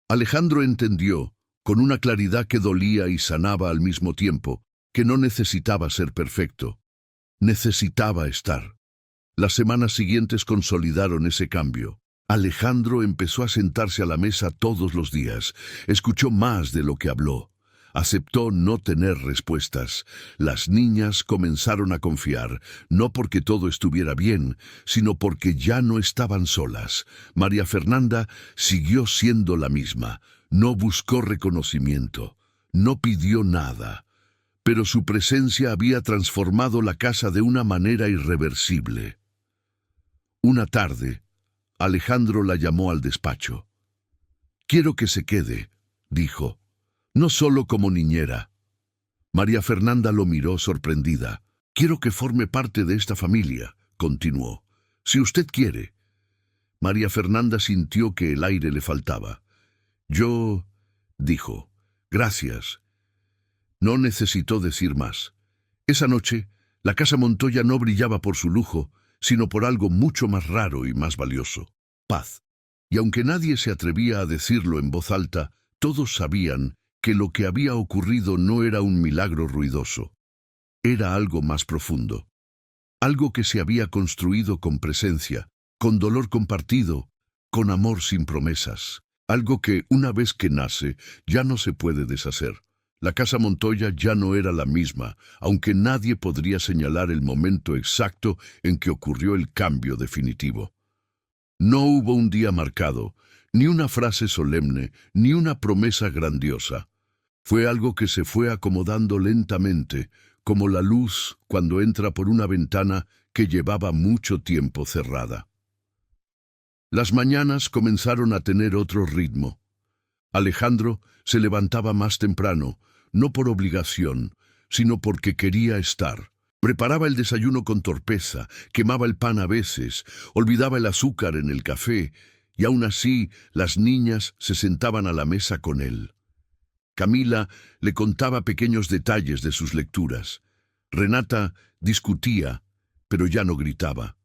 Alejandro entendió, con una claridad que dolía y sanaba al mismo tiempo, que no necesitaba ser perfecto. Necesitaba estar. Las semanas siguientes consolidaron ese cambio. Alejandro empezó a sentarse a la mesa todos los días. Escuchó más de lo que habló. Aceptó no tener respuestas. Las niñas comenzaron a confiar, no porque todo estuviera bien, sino porque ya no estaban solas. María Fernanda siguió siendo la misma. No buscó reconocimiento. No pidió nada. Pero su presencia había transformado la casa de una manera irreversible. Una tarde, Alejandro la llamó al despacho. «Quiero que se quede», dijo. «No solo como niñera». María Fernanda lo miró sorprendida. «Quiero que forme parte de esta familia», continuó. «Si usted quiere». María Fernanda sintió que el aire le faltaba. «Yo», dijo, «gracias». No necesitó decir más. Esa noche, la casa Montoya no brillaba por su lujo, sino por algo mucho más raro y más valioso: paz. Y aunque nadie se atrevía a decirlo en voz alta, todos sabían que lo que había ocurrido no era un milagro ruidoso. Era algo más profundo. Algo que se había construido con presencia, con dolor compartido, con amor sin promesas. Algo que, una vez que nace, ya no se puede deshacer. La casa Montoya ya no era la misma, aunque nadie podría señalar el momento exacto en que ocurrió el cambio definitivo. No hubo un día marcado, ni una frase solemne, ni una promesa grandiosa. Fue algo que se fue acomodando lentamente, como la luz cuando entra por una ventana que llevaba mucho tiempo cerrada. Las mañanas comenzaron a tener otro ritmo. Alejandro se levantaba más temprano, no por obligación, sino porque quería estar. Preparaba el desayuno con torpeza, quemaba el pan a veces, olvidaba el azúcar en el café, y aún así las niñas se sentaban a la mesa con él. Camila le contaba pequeños detalles de sus lecturas. Renata discutía, pero ya no gritaba.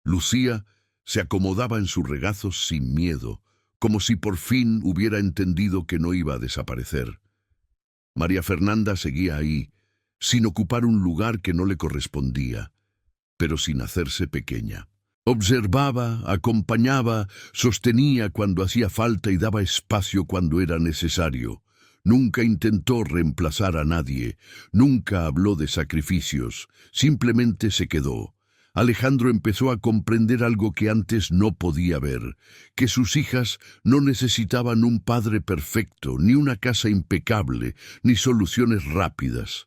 Lucía se acomodaba en su regazo sin miedo, como si por fin hubiera entendido que no iba a desaparecer. María Fernanda seguía ahí, sin ocupar un lugar que no le correspondía, pero sin hacerse pequeña. Observaba, acompañaba, sostenía cuando hacía falta y daba espacio cuando era necesario. Nunca intentó reemplazar a nadie, nunca habló de sacrificios, simplemente se quedó. Alejandro empezó a comprender algo que antes no podía ver, que sus hijas no necesitaban un padre perfecto, ni una casa impecable, ni soluciones rápidas.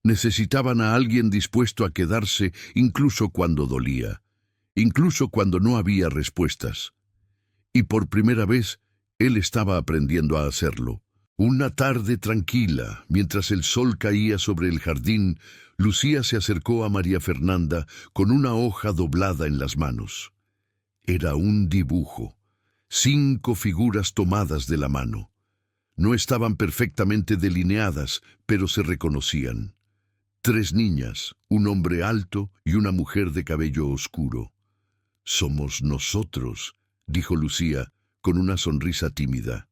Necesitaban a alguien dispuesto a quedarse incluso cuando dolía, incluso cuando no había respuestas. Y por primera vez, él estaba aprendiendo a hacerlo. Una tarde tranquila, mientras el sol caía sobre el jardín, Lucía se acercó a María Fernanda con una hoja doblada en las manos. Era un dibujo, 5 figuras tomadas de la mano. No estaban perfectamente delineadas, pero se reconocían. 3 niñas, un hombre alto y una mujer de cabello oscuro. «Somos nosotros», dijo Lucía, con una sonrisa tímida.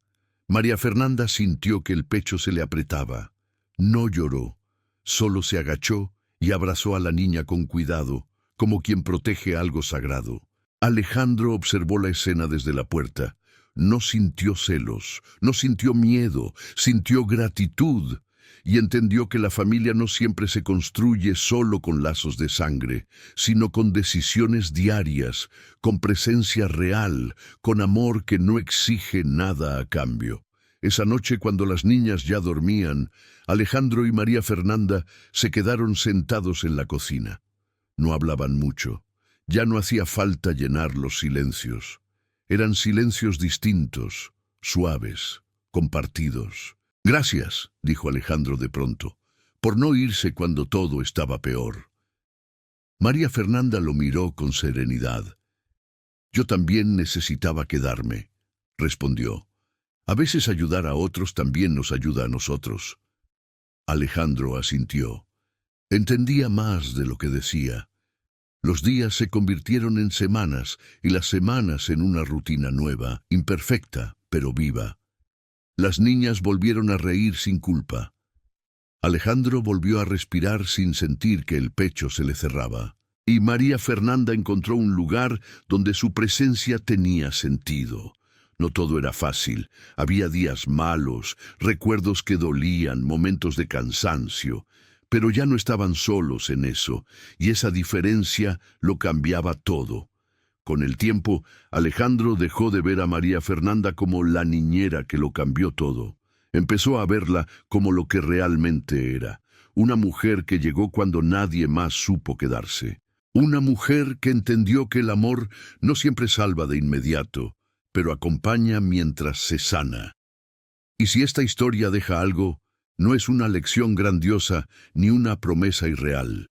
María Fernanda sintió que el pecho se le apretaba. No lloró, solo se agachó y abrazó a la niña con cuidado, como quien protege algo sagrado. Alejandro observó la escena desde la puerta. No sintió celos, no sintió miedo, sintió gratitud, y entendió que la familia no siempre se construye solo con lazos de sangre, sino con decisiones diarias, con presencia real, con amor que no exige nada a cambio. Esa noche, cuando las niñas ya dormían, Alejandro y María Fernanda se quedaron sentados en la cocina. No hablaban mucho. Ya no hacía falta llenar los silencios. Eran silencios distintos, suaves, compartidos. «Gracias», dijo Alejandro de pronto, «por no irse cuando todo estaba peor». María Fernanda lo miró con serenidad. «Yo también necesitaba quedarme», respondió. «A veces ayudar a otros también nos ayuda a nosotros». Alejandro asintió. Entendía más de lo que decía. Los días se convirtieron en semanas y las semanas en una rutina nueva, imperfecta, pero viva. Las niñas volvieron a reír sin culpa. Alejandro volvió a respirar sin sentir que el pecho se le cerraba. Y María Fernanda encontró un lugar donde su presencia tenía sentido. No todo era fácil. Había días malos, recuerdos que dolían, momentos de cansancio. Pero ya no estaban solos en eso, y esa diferencia lo cambiaba todo. Con el tiempo, Alejandro dejó de ver a María Fernanda como la niñera que lo cambió todo. Empezó a verla como lo que realmente era, una mujer que llegó cuando nadie más supo quedarse. Una mujer que entendió que el amor no siempre salva de inmediato, pero acompaña mientras se sana. Y si esta historia deja algo, no es una lección grandiosa ni una promesa irreal.